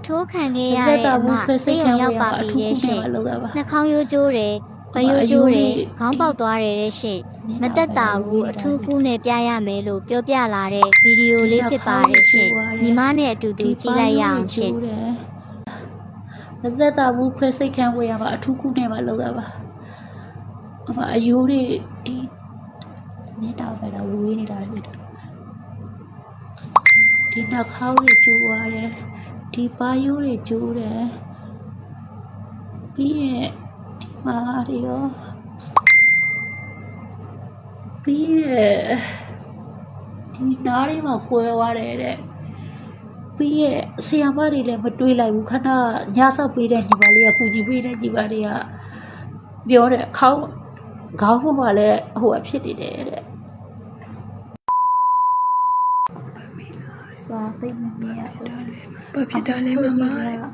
ထိုးခံခဲ့ရတဲ့အမဆေးရုံရောက်ပါပြီရဲ့ရှင့်နှာခေါင်းရိုးကျိုးတယ်ပယိုးကျိုးတယ်ခေါင်းပေါက်သွားတယ်တဲ့ရှင့်မတက်တာဘူးအထူးကူးနဲ့ပြရမယ်လို့ပြောပြလာတဲ့ဗီဒီယိုလေးဖြစ်ပါတယ်ရှင့်ညီမနဲ့အတူတူကြည့်လိုက်ရအောင်ရှင့်မသက်တာဘူးခွဲစိတ်ခံဝေးရမှာအထူးကူးနဲ့မှလောက်ရပါအမအယိုးတွေဒီနေတာပဲတော့ဝေးနေတာလေဒီနှာခေါင်းတွေကျိုးသွားတယ်ဒီပါယိုးတွေကျိုးတယ်ပြီးရဲ့ဒီမာတွေရောပြီးရဲ့ဒီနားတွေမှာကွဲသွားတယ်တဲ့ပြီးရဲ့ဆရာမတွေလည်းမတွေးလိုက်ဘူးခဏညဆောက်ပေးတဲ့ညီမလေးကကူညီပေးတဲ့ညီမလေးကပြောတယ်ခေါင်းပေါ်မှာလည်းဟိုအဖြစ်နေတယ်တဲ့စာသိမမြင်ရဘူးဘာဖြစ်တာလဲမ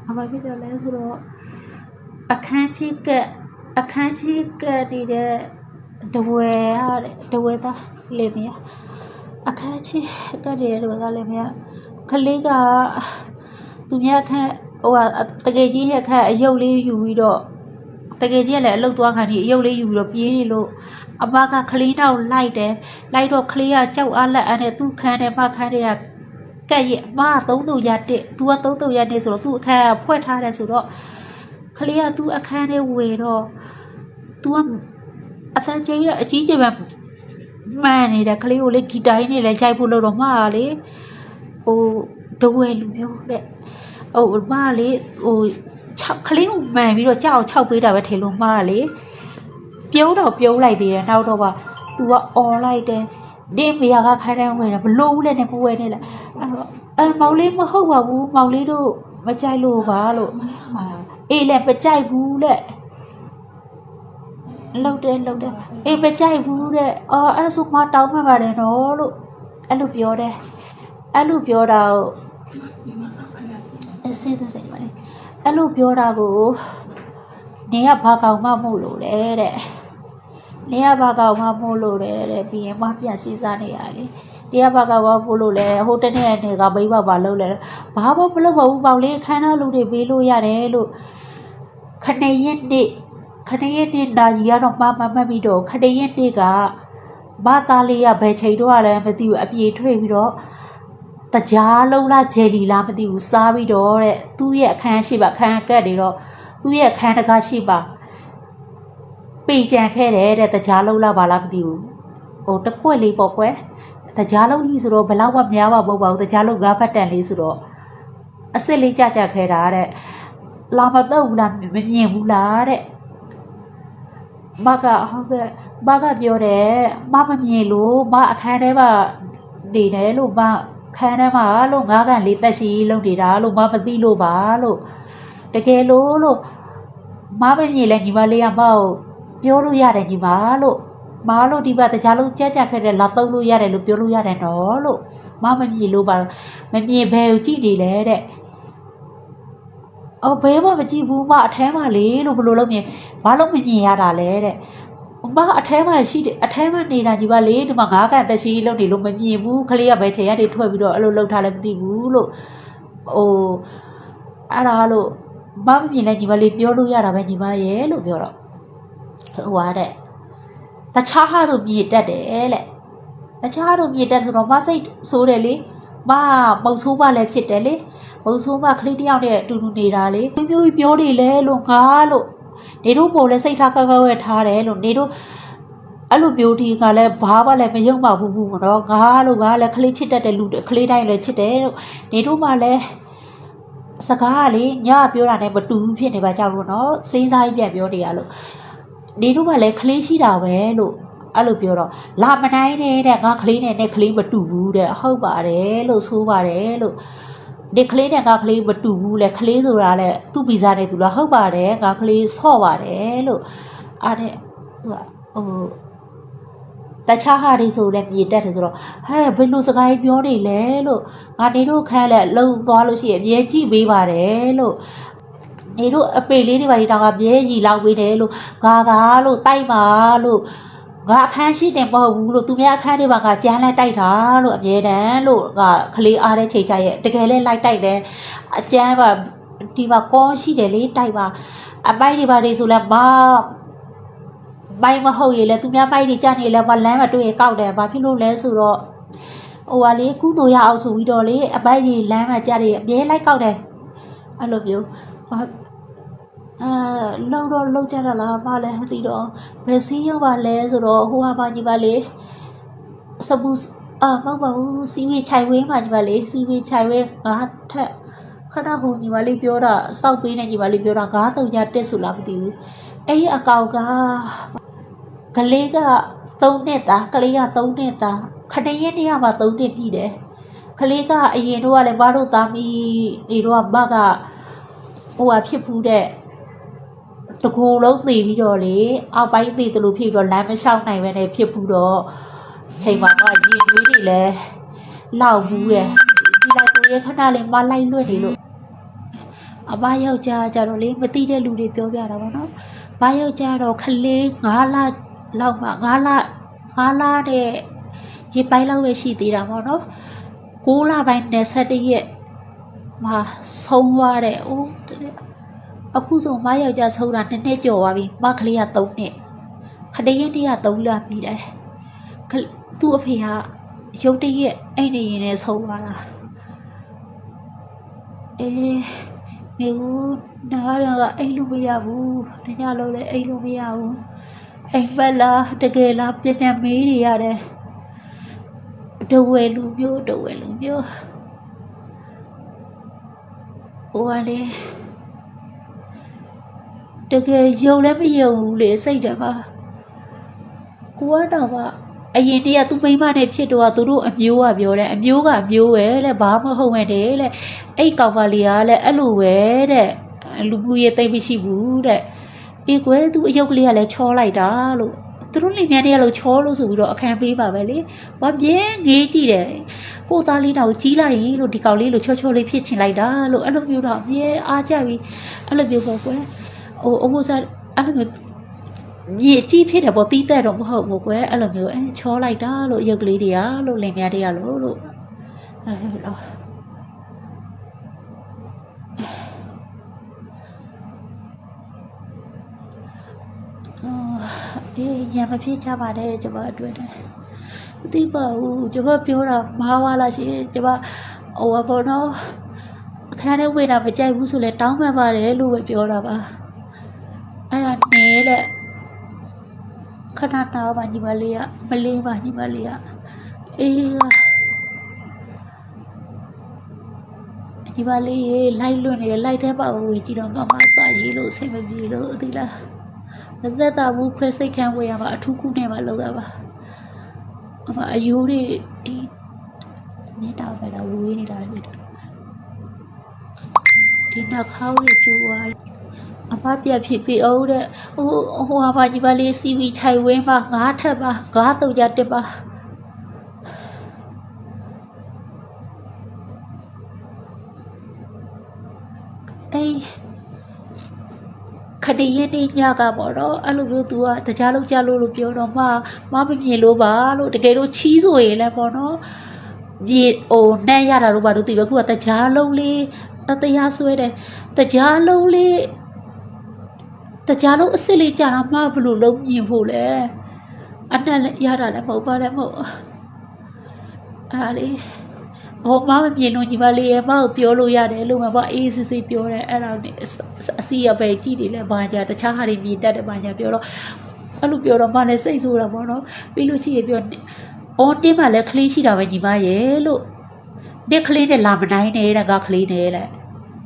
မဘာဖြစ်တာလဲဆိုတော့အခန်းကြီးကနေတဲ့တဝဲသားလေးမရအခန်းကြီးကနေတဲ့တဝဲသားလေးမရကလေးကသူများခန့်ဟိုတကယ်ကြီးရဲ့ခန့်အယုတ်လေးယူပြီးတော့တကယ်ကြီးကလည်းအလုတ်သွားခံဒီအယုတ်လေးယူပြီးတော့ပြေးနေလို့အမကကလေးတော့လိုက်တယ်လိုက်တော့ကလေးကကြောက်အားလက်အားနဲ့သူ့ခန်းထဲမှာခန်းတွေကကဲ့ရဲ့အမ300ရတစ်သူက300ရတစ်ဆိုတော့သူ့အခန်းကဖွက်ထားတယ်ဆိုတော့ကလေးကသူ့အခန်းထဲဝေတော့သူကအသံကြီးတော့အကြီးကြီးပဲမှန်နေတယ်ကလေးကိုလေဂီတိုင်းနဲ့လည်းရိုက်ဖို့လို့တော့မှားလေဟိုတဝဲလူမျိုးတဲ့ဟိုမှားလေဟို6ကလေးကိုမှန်ပြီးတော့ကြောက်6ပေးတာပဲထင်လို့မှားလေပြုံးတော့ပြုံးလိုက်သေးတယ်နောက်တော့ကသူကអော်လိုက်တယ်ဒီမယာကခိုင်းတိုင်းဝင်တယ်ဘလို့လဲနဲ့ပွဲနေလားအဲ့တော့မောင်လေးမဟုတ်ပါဘူးမောင်လေးတို့မကြိုက်လို့ပါလို့အေးလည်းမကြိုက်ဘူးတဲ့လောက်တယ်အေးမကြိုက်ဘူးတဲ့အော်အဲ့ဒါဆိုမတောင်းမှပါတယ်နော်လို့အဲ့လိုပြောတယ်အဲ့လိုပြောတာကိုအစေးသက်စိတ်ပါလေအဲ့လိုပြောတာကိုနေကဘာကောင်မှမို့လို့လဲတဲ့နေကဘာကောင်မှမို့လို့တဲ့ပြီးရင်မပြန်စဉ်းစားနေရလေနေကဘာကောင်မှမို့လို့လဲဟိုတနေ့ကနေကမိဘဘာလုပ်လဲဘာမှမလုပ်ပါဘူးပေါင်လေးခန်းသားလူတွေပေးလို့ရတယ်လို့ခဏရက်နေ့နာကြီးကတော့မှတ်ပြီးတော့ခဏရက်နေ့ကဘာသားလေးကဘယ်ချိန်တော့လဲမသိဘူးအပြေထွေးပြီးတော့တကြားလုံးလားဂျယ်လီလားမသိဘူးစားပြီးတော့တဲ့သူ့ရဲ့အခန်းရှိပါအခန်းကတ်တွေတော့သူ့ရဲ့အခန်းတကားရှိပါပေကြံခဲ့တယ်တဲ့တကြားလုံးလားဘာလားမသိဘူးဟိုတကွက်လေးပေါ့ကွယ်တကြားလုံးကြီးဆိုတော့ဘလောက်မှများမှာမဟုတ်ပါဘူးတကြားလုံး9ဖက်တန်လေးဆိုတော့အစ်စ်လေးကြခဲတာတဲ့လာမတော့ဘူးလားမမြင်ဘူးလားတဲ့မကဟုတ်ကဲ့မကပြောတယ်မမမြင်လို့မအခန်းထဲမှာနေတယ်လို့မခန်းထဲမှာလို့ငါးကန်လေးတက်ရှိလုံနေတာလို့မသိလို့ပါလို့တကယ်လို့မမမြင်လဲညီမလေးကမဟုတ်ပြောလို့ရတယ်ညီမလို့မလို့ဒီဘက်တခြားလုံးကြက်ခဲ့တယ်လာသုံးလို့ရတယ်လို့ပြောလို့ရတယ်နော်လို့မမြင်လို့ပါမမြင်ဘယ်ကိုကြည့်နေလဲတဲ့ဘဲမကြည့်ဘူးမအထဲမှာလေလို့ဘယ်လိုလုပ်မြင်ဘာလို့မမြင်ရတာလဲတဲ့မအထဲမှာရှိတယ်အထဲမှာနေတာကြီးပါလေဒီမှာငါးကန်တက်ရှိလို့နေလို့မမြင်ဘူးခလေးကပဲချိန်ရတွေထွက်ပြီးတော့အဲ့လိုလှုပ်ထားလည်းမသိဘူးလို့ဟိုအဲ့ဒါလို့မမြင်လဲညီမလေးပြောလို့ရတာပဲညီမရဲ့လို့ပြောတော့ဟိုဟာတဲ့တခြားဟာတို့မြည်တတ်တယ်တဲ့တခြားတို့မြည်တတ်ဆိုတော့မစိတ်ဆိုးတယ်လေမမုတ်ဆိုးပါလည်းဖြစ်တယ်လေမုတ်ဆိုးမခလေးတယောက်နဲ့အတူတူနေတာလေမျိုးကြီးပြောနေလဲလို့ငါလို့နေတို့ပို့လဲစိတ်ထားကောက်ကောက်ရထားတယ်လို့နေတို့အဲ့လိုမျိုးဒီကလည်းဘာမှလည်းမယုံပါဘူးတော့ငါလို့ငါလည်းခလေးချစ်တတ်တဲ့လူခလေးတိုင်းလည်းချစ်တယ်လို့နေတို့မှလည်းစကားကလေညပြောတာနဲ့မတူဘူးဖြစ်နေပါကြောက်လို့နော်စိမ်းစားကြီးပြန်ပြောနေရလို့နေတို့မှလည်းခလေးရှိတာပဲလို့အဲ့လိုပြောတော့လာမနိုင်တဲ့ငါခလေးနဲ့ခလေးမတူဘူးတဲ့ဟုတ်ပါတယ်လို့ဆိုပါတယ်လို့ဒီကလေးနဲ့ငါကလေးမတူဘူးလေကလေးဆိုတာလေသူ့ဗီဇာနဲ့သူလားဟုတ်ပါတယ်ငါကလေးဆော့ပါတယ်လို့အားတဲ့သူကဟိုတခြားဟာတွေဆိုလည်းမြေတက်တယ်ဆိုတော့ဟဲ့ဘယ်လိုစကားပြောနေလဲလို့ငါနေတို့ခန်းလဲလုံသွားလို့ရှိရင်အမြဲကြည့်ပေးပါတယ်လို့နေတို့အပေလေးတွေပါဒီတောင်ကမြဲကြီးလောက်ပေးတယ်လို့ဂါလို့တိုက်ပါလို့ငါအခန်းရှိတယ်မဟုတ်ဘူးလို့သူများအခန်းတွေပါကကြမ်းလိုက်တိုက်တာလို့အမြဲတမ်းလို့ကကလေးအားတဲ့ချိန်ကြရဲ့တကယ်လဲလိုက်တိုက်တယ်အကျန်းပါ ဒီမှာကောရှိတယ်လေတိုက်ပါအမိုက်တွေပါတွေဆိုလဲမိုက်မဟုတ်ရေလဲသူများမိုက်တွေကြနေလဲလမ်းမှာတွေ့ရကောက်တယ်ဘာဖြစ်လို့လဲဆိုတော့ဟိုကလေကုသိုလ်ရအောင်ဆိုပြီးတော့လေအမိုက်တွေလမ်းမှာကြတယ်အမြဲလိုက်ကောက်တယ်အဲ့လိုမျိုးလုံးကြတာလားမလဲမသိတော့ဘယ်စီးရောက်ပါလဲဆိုတော့ဟိုဟာပါညီပါလေစပူမဟုတ်ပါဘူးစီဝေချိုင်ဝင်းပါညီပါလေစီဝေချိုင်ဝင်းငါထက်ခဏဟိုညီပါလေးပြောတာစောက်ပေးနေညီပါလေးပြောတာ9-3တက်ဆိုလားမသိဘူးအဲ့ဒီအကောင်ကကလေးက3နှစ်သားကလေးက3နှစ်သားခဏရက်တည်းကမှ3နှစ်ပြည့်တယ်ကလေးကအရင်တော့လည်းဘာလို့သားမီးတွေတော့မကဟိုဟာဖြစ်ဖူးတဲ့တကူလုံးသေပြီးတော့လေအောက်ပိုင်းသေတယ်လို့ဖြစ်ပြီးတော့လမ်းမလျှောက်နိုင်ပဲနဲ့ဖြစ်ဖူးတော့ချိန်မှာတော့ရင်သွေးတွေလည်းလောက်ဘူးတယ်ဒီလိုက်ကိုရခဏလေးမလိုက်လွတ်နေလို့အမယောက်ျားကြတော့လေမသိတဲ့လူတွေပြောပြတာပေါ့နော်။ဘာယောက်ျားတော့ခလေး9လလောက်မှ9လတဲ့ရေပိုင်းလောက်ပဲရှိသေးတာပေါ့နော်။9လပိုင်း21ရက်မှာဆုံးသွားတယ်။အခုဆိုမယောက်ျားဆုံးတာ2နှစ်ကျော်သွားပြီ။မကလေးက3နှစ်။ခလေးရက်တည်းက3လပြီးတယ်။သူ့အဖေကရုတ်တရက်အိမ်နေရင်လည်းဆုံးသွားတာ။မေဘူးနားတော့အိမ်လို့မရဘူးတညလုံးလည်းအိမ်လို့မရဘူးအိမ်မလားတကယ်လားပြန်မေးနေရတယ်တဝဲလူမျိုးဟိုကလေတကယ်ယုံလည်းမယုံဘူးလေစိတ်တယ်မှာကိုကတော့အရင်တည်းကသူ့မိန်းမနဲ့ဖြစ်တော့သူတို့အမျိုးကပြောတယ်အမျိုးကအမျိုးပဲတဲ့ဘာမှမဟုတ်မဲ့တဲ့အဲ့ကောင်မလေးကလည်းအဲ့လိုပဲတဲ့လူမှုရေးသိမ့်မရှိဘူးတဲ့အေးကွယ်သူအယုတ်ကလေးကလည်းချောလိုက်တာလို့သူတို့လင်မြန်းတွေကလို့ချောလို့ဆိုပြီးတော့အခန်းပေးပါပဲလေဘာပြင်းငေးကြည့်တယ်ကိုသားလေးတော့ကြီးလိုက်ရင်လို့ဒီကောင်လေးလို့ချောလေးဖြစ်ချင်လိုက်တာလို့အဲ့လိုမျိုးတော့အမြဲအားကြပြီအဲ့လိုမျိုးပေါ့ကွယ်အမိုးစားအဲ့လိုမျိုးမြေကြီးဖြစ်တယ်ပေါ့တီးတဲ့တော့မဟုတ်ဘူးကွယ်အဲ့လိုမျိုးချောလိုက်တာလို့ရုပ်ကလေးတွေကလို့လင်မြန်းတွေကလို့အဲ့လိုရံမဖြစ်ချပါတယ်ကျွန်မအတွက်တည်းမသိပါဘူးကျွန်မပြောတာမှားသွားလားရှင်ကျွန်မဟိုဘောနော်အခါနဲ့ဝေးတာမကြိုက်ဘူးဆိုလဲတောင်းပန်ပါတယ်လို့ပဲပြောတာပါအဲ့ဒါနေတဲ့ခဏနာပါညီမလေးကမလေးပါညီမလေးကအေးညီမလေးလိုက်လွတ်နေလိုက်တဲ့ပေါ့ဝေးကြည့်တော့မမစာရေးလို့ဆင်မပြေလို့သိလားသက်သာမှုခွဲစိတ်ခံဝေးရမှာအထူးခုနဲ့မှလောက်ရပါအယိုးတွေဒီနေတာပဲတော့ဝေးနေတာလေဒီနှာခေါင်းတွေကျိုးသွားအမပြက်ဖြစ်ပြီးအောင်တဲ့ဟိုဟာညီမလေးစီဗီခြိုင်ဝင်းမှာ9ထပ်ပါ9-3 ပါအေးခဏရက်နေညကပေါ့နော်အဲ့လိုမျိုး तू ကတကြားလုံးကြလို့ပြောတော့မမြင်လို့ပါလို့တကယ်လို့ချီးဆိုရင်လည်းပေါ့နော်မြေနဲ့ရတာတော့ဘာလို့သိပဲခုကတကြားလုံးလေးတရားဆွဲတယ်တကြားလုံးအစ်စ်လေးကြာတာမှဘလို့လုံးမြင်ဖို့လဲအနက်ရတာလည်းမဟုတ်ပါလည်းမဟုတ်အားလေမမြင်တော့ညီမလေးရဲ့မကိုပြောလို့ရတယ်လို့မအေးစစ်ပြောတယ်အဲ့ဒါနဲ့အစီရပဲကြည့်တယ်လဲဘာကြတခြားဟာတွေမြင်တတ်တယ်ဘာကြပြောတော့အဲ့လိုပြောတော့မလည်းစိတ်ဆိုးတာပေါ့နော်ပြီးလို့ရှိရင်ပြောတင်းမှလည်းကလေးရှိတာပဲညီမရဲ့လို့ဒီကလေးနဲ့လာမနိုင်နေတဲ့ကကလေးနဲ့လေ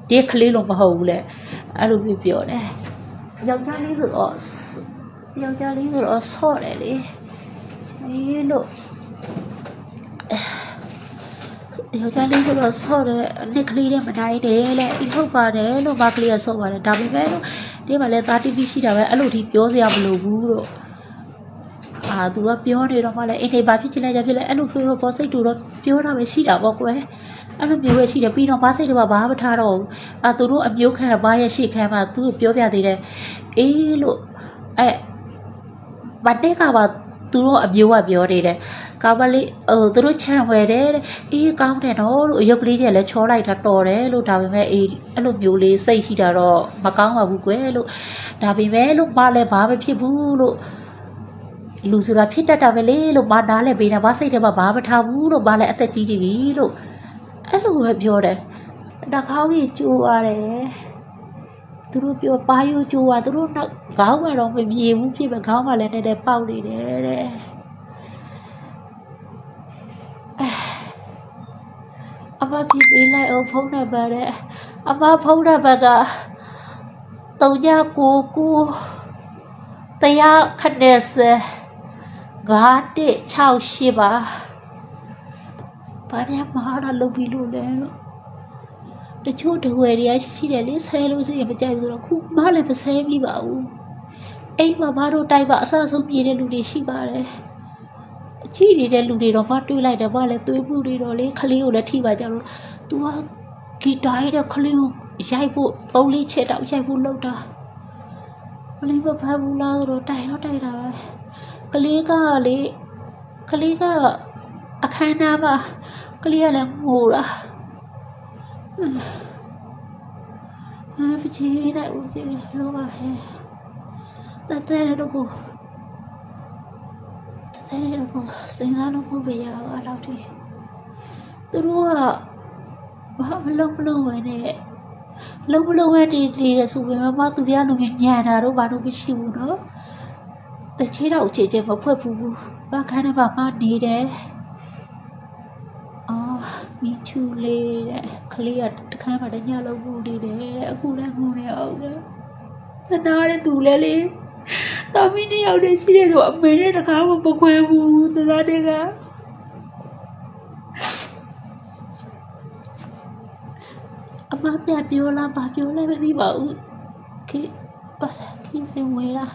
ဒီကလေးလုံးမဟုတ်ဘူးလေအဲ့လိုပြောတယ်ယောက်ျားလေးဆိုတော့ဆော့တယ်လေအေးလို့ယောက်ျားလေးဆိုတော့ဆော့တယ်နှစ်ကလေးနဲ့မနိုင်တယ်လေအထုတ်ပါတယ်လို့မကလေးကဆော့ပါတယ်ဒါပေမဲ့လို့ဒီမှာလည်း30 ရှိတာပဲအဲ့လိုဒီပြောစရာမလိုဘူးလို့သူကပြောနေတော့မှလည်းအိမ်ထဲဘာဖြစ်ချင်လဲဖြစ်လဲအဲ့လိုပြောတော့စိတ်တူတော့ပြောတာပဲရှိတာပေါ့ကွယ်အဲ့လိုမျိုးပဲရှိတယ်ပြီးတော့ဘာစိတ်တော့ဘာမထားတော့ဘူးသူတို့အမျိုးခံဘာရဲ့ရှေ့ခံမှာသူတို့ပြောပြသေးတယ်အေးလို့ဘာတဲ့ကပါ သူတို့အမျိုးကပြောနေတဲ့ကောင်းပါလေသူတို့ခြံဝယ်တယ်တဲ့အေးကောင်းတယ်နော်လို့အရုပ်ကလေးတွေလည်းချောလိုက်တာတော်တယ်လို့ဒါပေမဲ့အေးအဲ့လိုမျိုးလေးစိတ်ရှိတာတော့မကောင်းပါဘူးကွယ်လို့ဒါပေမဲ့လို့မလည်းဘာပဲဖြစ်ဘူးလို့လူဆိုတာဖြစ်တတ်တာပဲလေလို့မနားလည်းပေးတာမစိတ်ထဲမှာဘာမထားဘူးလို့မလည်းအသက်ကြီးနေပြီလို့အဲ့လိုပဲပြောတယ်နှာခေါင်းကြီးကျိုးရတယ်သူတို့ပြောပါယူကျိုးอ่ะသူတို့နောက်ခေါင်းကတော့မမြင်ဘူးဖြစ်ပဲခေါင်းကလည်းနည်းနည်းပေါက်နေတယ်တဲ့အမပြပေးလိုက်အောင်ဖုန်းနံပါတ်တဲ့အမဖုန်းနံပါတ်က3999 180 5168ပါဘာများမဟာလာလုပ်ပြီးလို့လဲလို့တချို့တဝယ်တွေကရှိတယ်လေဆဲလို့စိတ်မကြိုက်ဘူးတော့ခုမလည်းမဆဲပြီးပါဘူးအိမ်မှာမတို့တိုက်ပါအဆအဆုံးပြေတဲ့လူတွေရှိပါတယ်အကြည့်နေတဲ့လူတွေတော့မတွေးလိုက်တယ်မလည်းသွေးမှုတွေတော့လေခလေးကိုလည်းထိပါကြတော့ तू ကဂီတာရဲ့ခလေးကိုရိုက်ဖို့3-4ချက်တောက်ရိုက်ဖို့လုပ်တာခလေးမဖမ်းဘူးလားတော့တိုက်တာပဲကလေးကလေကလေးကအခန်းသားမှာကလေးကလည်းငိုတာပချီလိုက်ဦးကြည့်လို့ပါဟဲ့တဲ့တော့ကိုစဉ်းစားလို့မပြရဘူးတော့ဒီသူတို့ကဘာမလုပ်ဝဲနဲ့လုံးမလုံးဝဲတီရဆိုပေမဲ့မသူပြလို့ညံတာတော့ဘာလို့မရှိဘူးနော်တချေတော့အခြေမဖွက်ဘူးဘာခန်းထဲမှာမနေတယ်မီချူလေးတဲ့ခလေးကတခါမှတညလုံးပူနေတယ်တဲ့အခုလည်းငုံနေအောင်တဲ့သနာတဲ့သူလဲလေတော်မီနှစ်ယောက်တည်းရှိတယ်ဆိုအမေနဲ့တခါမှမခွဲဘူးသနာတဲ့ကအမပြပြောလားဘာပြောလဲမသိပါဘူးခေစင်ဝဲလား